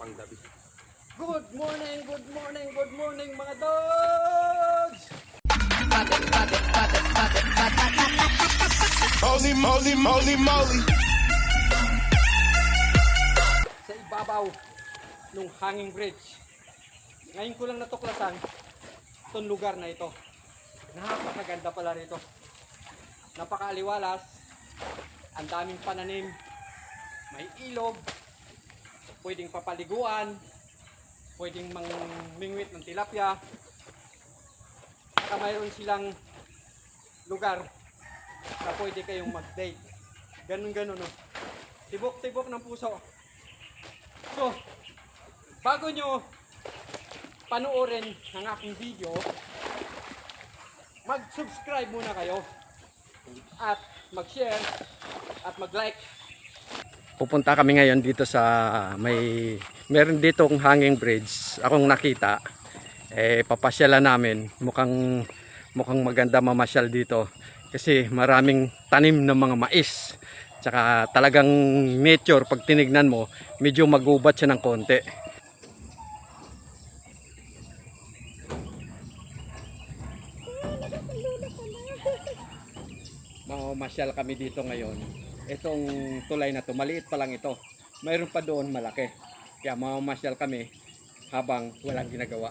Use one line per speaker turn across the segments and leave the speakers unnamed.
panggabi. Good morning, good morning, good morning mga dogs!
Holy moly, moly, moly.
Sa ibabaw ng hanging bridge. Ngayon ko lang natuklasan itong lugar na ito. Napakaganda pala rito. Napakaaliwalas. Ang daming pananim. May ilog. Pwedeng papaliguan. Pwedeng mingwit ng tilapia. Saka mayroon silang lugar na pwede kayong mag-date. Ganun-ganun, no? Tibok-tibok ng puso. So, bago nyo panoorin ang aking video, mag-subscribe muna kayo at mag-share at mag-like. Pupunta kami ngayon dito sa meron dito kong hanging bridge akong nakita. Papasyalan namin. Mukhang maganda mamasyal dito kasi maraming tanim ng mga mais. Tsaka talagang nature, pag tinignan mo, medyo magubat siya ng konti. Mamasyal kami dito ngayon. Itong tulay na to, maliit pa lang ito. Mayroon pa doon malaki. Kaya mamasyal kami habang walang ginagawa.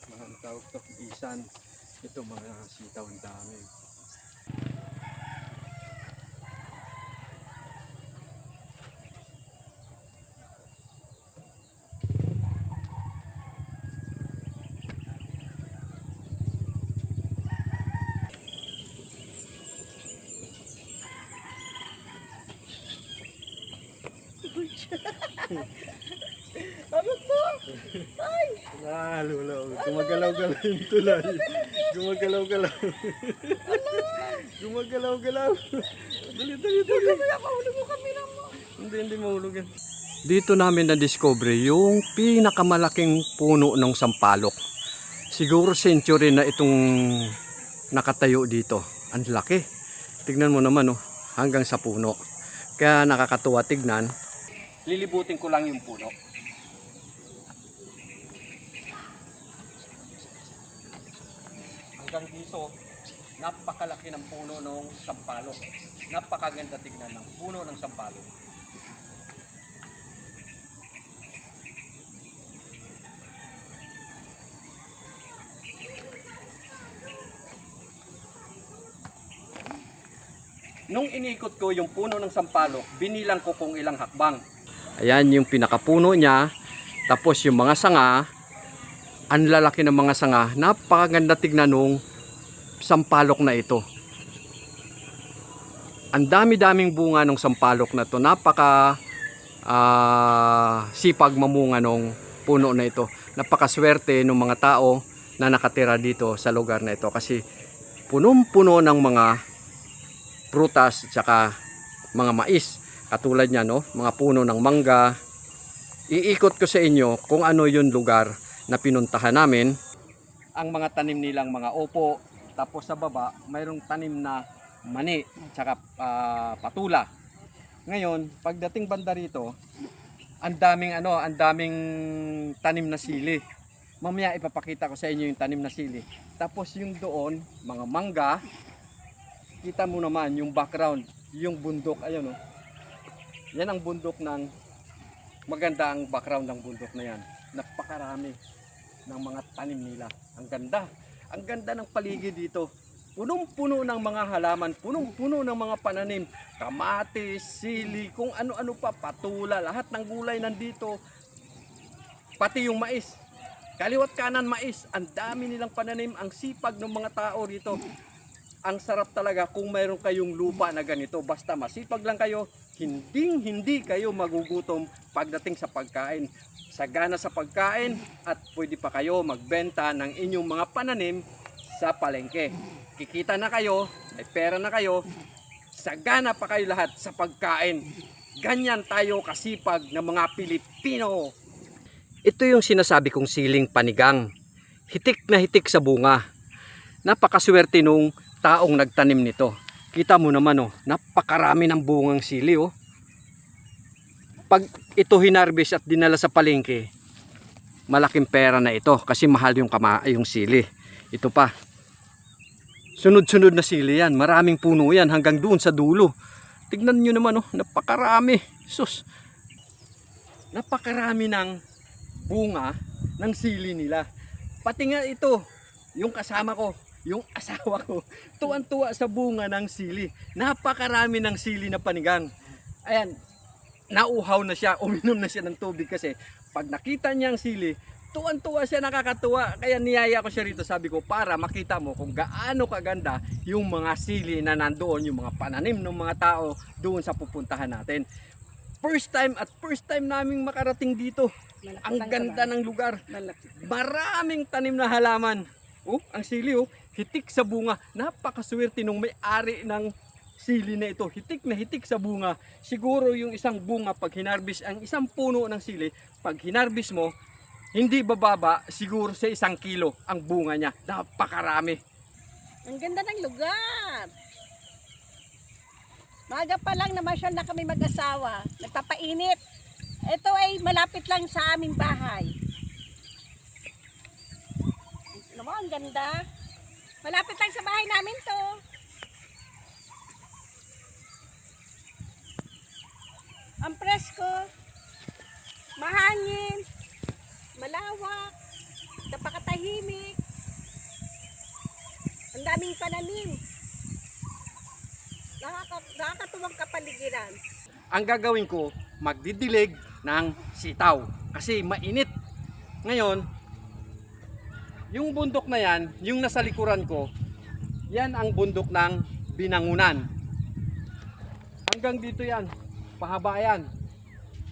Mga tawag to, bisan. Ito mga sitaw ang dami.
Ano to? Ay!
Lulaw. Gumagalaw-galaw yung tulay. Gumagalaw-galaw. Gumagalaw-galaw. Dali.
Kaya mahulog mo kami lang mo.
Hindi mahulog yan. Dito namin na-discover yung pinakamalaking puno ng sampalok. Siguro century na itong nakatayo dito. Ang laki. Tignan mo naman, oh, hanggang sa puno. Kaya nakakatuwa tignan. Lilibutin ko lang yung puno. Hanggang dito, napakalaki ng puno ng sampalok. Napakaganda tignan ng puno ng sampalok. Nung inikot ko yung puno ng sampalok, binilang ko kung ilang hakbang. Ayan yung pinakapuno niya. Tapos yung mga sanga, ang lalaki ng mga sanga. Napakaganda tignan nung sampalok na ito. Ang dami-daming bunga ng sampalok na to. Napaka sipag mamunga ng puno na ito. Napakaswerte ng mga tao na nakatira dito sa lugar na ito. Kasi punong-puno ng mga prutas at saka mga mais. Katulad niya, no? Mga puno ng mangga. Iikot ko sa inyo kung ano yung lugar na pinuntahan namin. Ang mga tanim nilang mga opo. Tapos sa baba, mayroong tanim na mani at saka patula. Ngayon, pagdating banda rito, ang daming tanim na sili. Mamaya ipapakita ko sa inyo yung tanim na sili. Tapos yung doon, mga mangga. Kita mo naman yung background, yung bundok, ayun, oh. Yan ang bundok ng maganda ang background ng bundok na yan. Napakarami ng mga tanim nila. Ang ganda. Ang ganda ng paligid dito. Punong-puno ng mga halaman, punong-puno ng mga pananim, kamatis, sili, kung ano-ano pa, patula, lahat ng gulay nandito. Pati yung mais. Kaliwat kanan mais, ang dami nilang pananim, ang sipag ng mga tao rito. ang sarap talaga kung mayroon kayong lupa na ganito. Basta masipag lang kayo, hindi kayo magugutom pagdating sa pagkain. Sagana sa pagkain at pwede pa kayo magbenta ng inyong mga pananim sa palengke. Kikita na kayo, may pera na kayo, sagana pa kayo lahat sa pagkain. Ganyan tayo kasipag ng mga Pilipino. Ito yung sinasabi kong siling panigang. Hitik na hitik sa bunga. Napakaswerte nung taong nagtanim nito. Kita mo naman oh, napakarami ng bungang sili oh. Pag ito hinarvest at dinala sa palengke, malaking pera na ito kasi mahal yung sili. Ito pa. Sunod-sunod na sili yan. Maraming puno yan hanggang doon sa dulo. Tignan nyo naman oh, napakarami. Sus. Napakarami ng bunga ng sili nila. Pati nga ito, yung kasama ko, yung asawa ko, tuwan-tuwa sa bunga ng sili. Napakarami ng sili na panigang. Ayan, nauhaw na siya, uminom na siya ng tubig kasi pag nakita niya ang sili, tuwan-tuwa siya, nakakatuwa. Kaya niyaya ko siya rito, sabi ko, para makita mo kung gaano kaganda yung mga sili na nandoon, yung mga pananim ng mga tao doon sa pupuntahan natin. First time naming makarating dito. Ang ganda ng lugar. Maraming tanim na halaman. Oh, ang sili oh, hitik sa bunga. Napakaswerte nung may-ari ng sili na ito. Hitik na hitik sa bunga. Siguro yung isang bunga pag hinarvest, ang isang puno ng sili, pag hinarvest mo, hindi bababa siguro sa 1 kilo ang bunga niya. Napakarami.
Ang ganda ng lugar. Maga pa lang namasyal na kami mag-asawa. Nagpapainit. Ito ay malapit lang sa aming bahay. Ano mo, ang ganda. Malapit lang sa bahay namin to. Ang presko. Mahangin. Malawak. Napakatahimik. Ang daming pananim. Nakakatuwang kapaligiran.
Ang gagawin ko, magdidilig ng sitaw kasi mainit. Ngayon, yung bundok na yan, yung nasa likuran ko, yan ang bundok ng Binangunan. Hanggang dito yan, pahaba yan.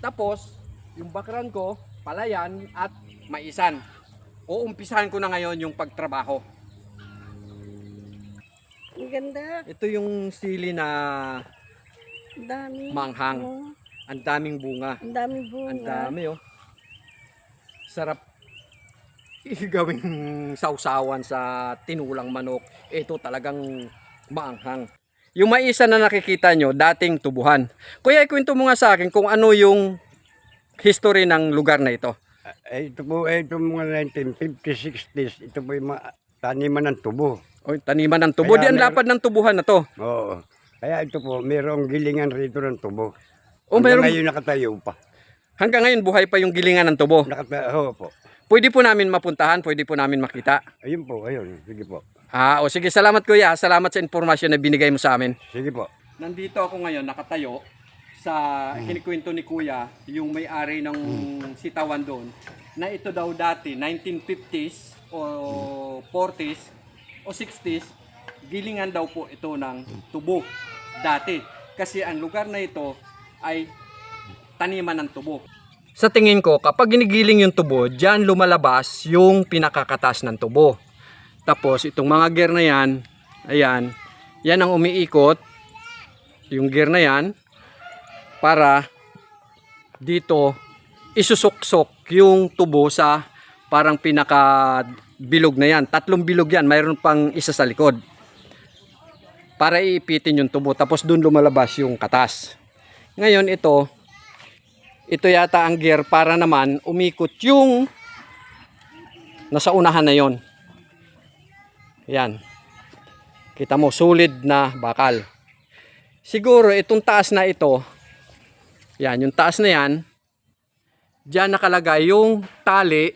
Tapos, yung background ko, Palayan at Maisan. Uumpisahan ko na ngayon yung pagtrabaho.
Ang ganda.
Ito yung sili na
Ang dami.
manghang.
Oh,
Ang daming bunga.
ang daming bunga.
Ang dami oh. Sarap gawing sausawan sa tinulang manok. Ito talagang maanghang. Yung maisa na nakikita nyo, dating tubuhan. Kuya, ikwento mo nga sa akin kung ano yung history ng lugar na ito.
Ito po, ito mga 1950s, 60s, ito po yung mga taniman ng tubo.
O, taniman ng tubo.
Kaya
Di ang lapad ng tubuhan na to.
Oo. Kaya ito po, mayroong gilingan rito ng tubo.
O,
Hanggang
mayroong,
ngayon nakatayo pa.
hanggang ngayon buhay pa yung gilingan ng tubo.
Oo po.
Pwede po namin mapuntahan, pwede po namin makita.
Ayun po, ayun. Sige po.
O sige, salamat kuya. Salamat sa impormasyon na binigay mo sa amin.
Sige po.
Nandito ako ngayon nakatayo sa kinikwento ni kuya, yung may-ari ng sitawan doon, na ito daw dati 1950s o 40s o 60s, gilingan daw po ito ng tubo dati. Kasi ang lugar na ito ay taniman ng tubo. Sa tingin ko, kapag ginigiling yung tubo, diyan lumalabas yung pinakakatas ng tubo. Tapos itong mga gear na yan, ayan, yan ang umiikot, yung gear na yan, para dito isusuksok yung tubo sa parang pinaka bilog na yan. 3 bilog yan, mayroon pang isa sa likod. Para iipitin yung tubo, tapos dun lumalabas yung katas. Ngayon ito yata ang gear para naman umikot yung nasa unahan na yon. Yan. Kita mo, solid na bakal. Siguro itong taas na ito, yan, yung taas na yan, diyan nakalagay yung tali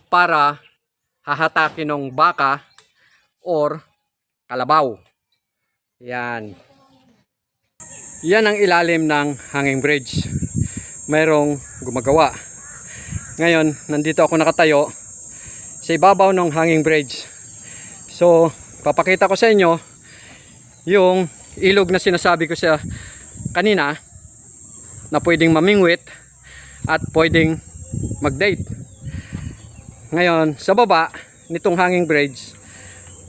para hahatakin ng baka or kalabaw. Yan. Yan ang ilalim ng hanging bridge. Mayroong gumagawa. Ngayon, nandito ako nakatayo sa ibabaw ng hanging bridge. So, papakita ko sa inyo yung ilog na sinasabi ko sa kanina na pwedeng mamingwit at pwedeng mag-date. Ngayon, sa baba nitong hanging bridge,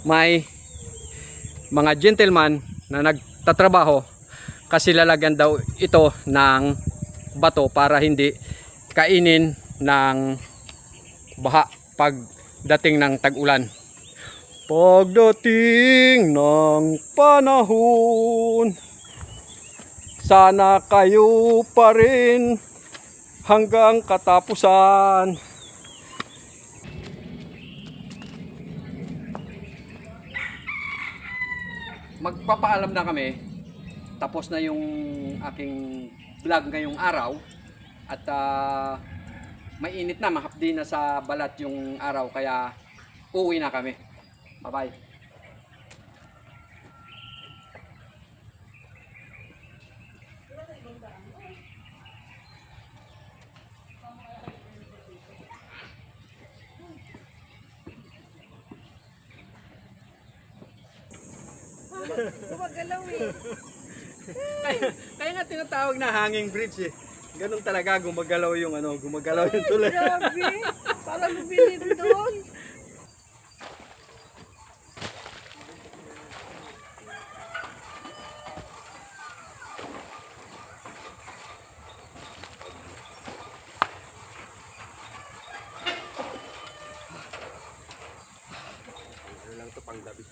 may mga gentleman na nagtatrabaho kasi lalagyan daw ito ng bato para hindi kainin ng baha pagdating ng tag-ulan. Pagdating ng panahon, sana kayo pa rin hanggang katapusan. Magpapaalam na kami. Tapos na yung aking vlog ngayong araw. At mainit na, mahapdi na sa balat yung araw. Kaya uuwi na kami. Bye-bye.
Gumagalaw eh.
Kaya nga tinatawag na hanging bridge eh. Ganun talaga, gumagalaw yung gumagalaw yung tulay.
Grabe. Parang lubilin doon.
Ano lang to pang gabi.